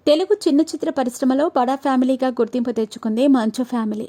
తెలుగు చిన్న చిత్ర పరిశ్రమలో బడా ఫ్యామిలీగా గుర్తింపు తెచ్చుకుంది మంచు ఫ్యామిలీ.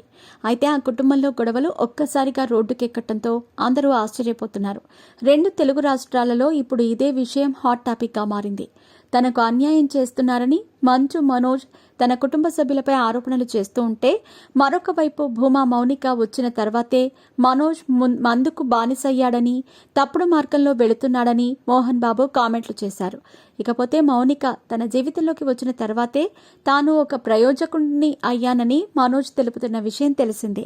అయితే ఆ కుటుంబంలో గొడవలు ఒక్కసారిగా రోడ్డుకెక్కడంతో అందరూ ఆశ్చర్యపోతున్నారు. 2 తెలుగు రాష్ట్రాలలో ఇప్పుడు ఇదే విషయం హాట్ టాపిక్గా మారింది. తనకు అన్యాయం చేస్తున్నారని మంచు మనోజ్ తన కుటుంబ సభ్యులపై ఆరోపణలు చేస్తూ ఉంటే, మరొక వైపు భూమా మౌనిక వచ్చిన తర్వాతే మనోజ్ మందుకు బానిసయ్యాడని, తప్పుడు మార్గంలో వెళుతున్నాడని మోహన్ బాబు కామెంట్లు చేశారు. ఇకపోతే మౌనిక తన జీవితంలోకి వచ్చిన తర్వాతే తాను ఒక ప్రయోజకుడిని అయ్యానని మనోజ్ తెలుపుతున్న విషయం తెలిసిందే.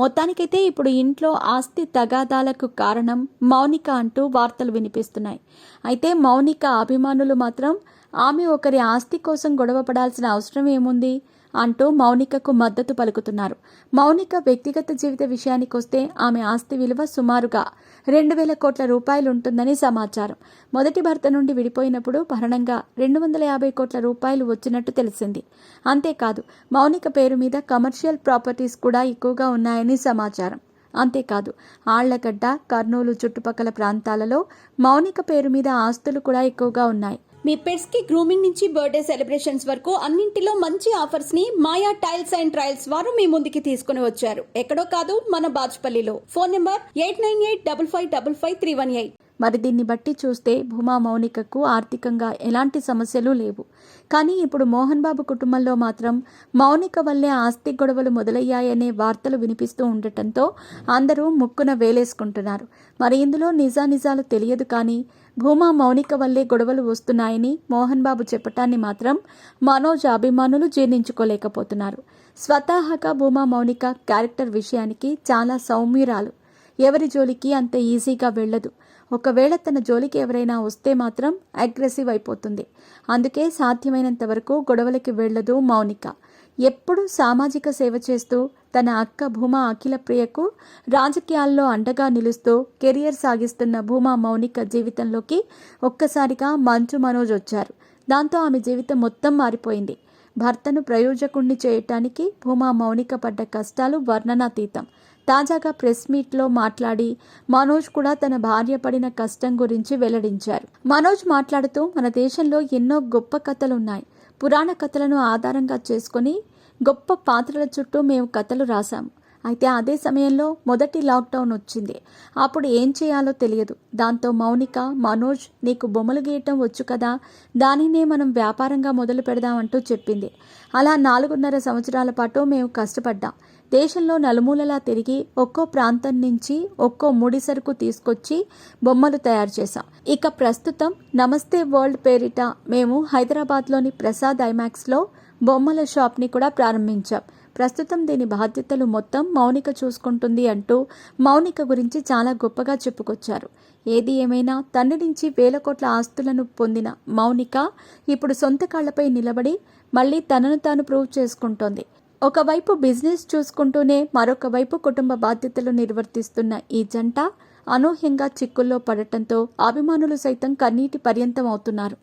మొత్తానికైతే ఇప్పుడు ఇంట్లో ఆస్తి తగాదాలకు కారణం మౌనిక అంటూ వార్తలు వినిపిస్తున్నాయి. అయితే మౌనిక అభిమానులు మాత్రం ఆమె ఒకరి ఆస్తి కోసం గొడవ పడాల్సిన అవసరం ఏముంది అంటూ మౌనికకు మద్దతు పలుకుతున్నారు. మౌనిక వ్యక్తిగత జీవిత విషయానికొస్తే ఆమె ఆస్తి విలువ సుమారుగా 2,000 కోట్ల రూపాయలుంటుందని సమాచారం. మొదటి భర్త నుండి విడిపోయినప్పుడు భరణంగా 250 కోట్ల రూపాయలు వచ్చినట్టు తెలిసింది. అంతేకాదు మౌనిక పేరు మీద కమర్షియల్ ప్రాపర్టీస్ కూడా ఎక్కువగా ఉన్నాయని సమాచారం. అంతేకాదు ఆళ్లగడ్డ, కర్నూలు చుట్టుపక్కల ప్రాంతాలలో మౌనిక పేరు మీద ఆస్తులు కూడా ఎక్కువగా ఉన్నాయి. మీ పెట్స్ కి గ్రూమింగ్ నుంచి బర్త్డే సెలబ్రేషన్స్ వరకు అన్నింటిలో మంచి ఆఫర్స్ ని మాయా టైల్స్ అండ్ ట్రయల్స్ వారు మీ ముందుకి తీసుకుని వచ్చారు. ఎక్కడో కాదు, మన బాజ్పల్లిలో. Phone number 8985555318. మరి దీన్ని బట్టి చూస్తే భూమా మౌనికకు ఆర్థికంగా ఎలాంటి సమస్యలు లేవు. కానీ ఇప్పుడు మోహన్ బాబు కుటుంబంలో మాత్రం మౌనిక వల్లే ఆస్తి గొడవలు మొదలయ్యాయనే వార్తలు వినిపిస్తూ ఉండటంతో అందరూ ముక్కున వేలేసుకుంటున్నారు. మరి ఇందులో నిజానిజాలు తెలియదు. కానీ భూమా మౌనిక వల్లే గొడవలు వస్తున్నాయని మోహన్ బాబు చెప్పటాన్ని మాత్రం మనోజ్ అభిమానులు జీర్ణించుకోలేకపోతున్నారు. స్వతహాగా భూమా మౌనిక క్యారెక్టర్ విషయానికి చాలా సౌమ్యురాలు. ఎవరి జోలికి అంత ఈజీగా వెళ్ళదు. ఒకవేళ తన జోలికి ఎవరైనా వస్తే మాత్రం అగ్రెసివ్ అయిపోతుంది. అందుకే సాధ్యమైనంత వరకు గొడవలకి వెళ్ళదు మౌనిక. ఎప్పుడూ సామాజిక సేవ చేస్తూ తన అక్క భూమా అఖిల ప్రియకు రాజకీయాల్లో అండగా నిలుస్తూ కెరియర్ సాగిస్తున్న భూమా మౌనిక జీవితంలోకి ఒక్కసారిగా మంచు మనోజ్ వచ్చారు. దాంతో ఆమె జీవితం మొత్తం మారిపోయింది. భర్తను ప్రయోజకుణ్ణి చేయటానికి భూమా మౌనిక పడ్డ కష్టాలు వర్ణనాతీతం. తాజాగా ప్రెస్ మీట్లో మాట్లాడి మనోజ్ కూడా తన భార్య పడిన కష్టం గురించి వెల్లడించారు. మనోజ్ మాట్లాడుతూ, మన దేశంలో ఎన్నో గొప్ప కథలున్నాయి. పురాణ కథలను ఆధారంగా చేసుకుని గొప్ప పాత్రల చుట్టూ మేము కథలు రాశాము. అయితే అదే సమయంలో మొదటి లాక్డౌన్ వచ్చింది. అప్పుడు ఏం చేయాలో తెలియదు. దాంతో మౌనిక, మనోజ్ నీకు బొమ్మలు గీయటం వచ్చు కదా, దానినే మనం వ్యాపారంగా మొదలు పెడదామంటూ చెప్పింది. అలా 4.5 సంవత్సరాల పాటు మేము కష్టపడ్డాం. దేశంలో నలుమూలలా తిరిగి ఒక్కో ప్రాంతం నుంచి ఒక్కో ముడి సరుకు తీసుకొచ్చి బొమ్మలు తయారు చేశాం. ఇక ప్రస్తుతం నమస్తే వరల్డ్ పేరిట మేము హైదరాబాద్లోని ప్రసాద్ ఐమాక్స్లో బొమ్మల షాప్ని కూడా ప్రారంభించాం. ప్రస్తుతం దీని బాధ్యతలు మొత్తం మౌనిక చూసుకుంటుంది అంటూ మౌనిక గురించి చాలా గొప్పగా చెప్పుకొచ్చారు. ఏది ఏమైనా తండ్రి నుంచి 1,000 కోట్ల ఆస్తులను పొందిన మౌనిక ఇప్పుడు సొంత కాళ్లపై నిలబడి మళ్ళీ తనను తాను ప్రూవ్ చేసుకుంటోంది. ఒకవైపు బిజినెస్ చూసుకుంటూనే మరొక వైపు కుటుంబ బాధ్యతలు నిర్వర్తిస్తున్న ఈ జంట అనూహ్యంగా చిక్కుల్లో పడటంతో అభిమానులు సైతం కన్నీటి పర్యంతం అవుతున్నారు.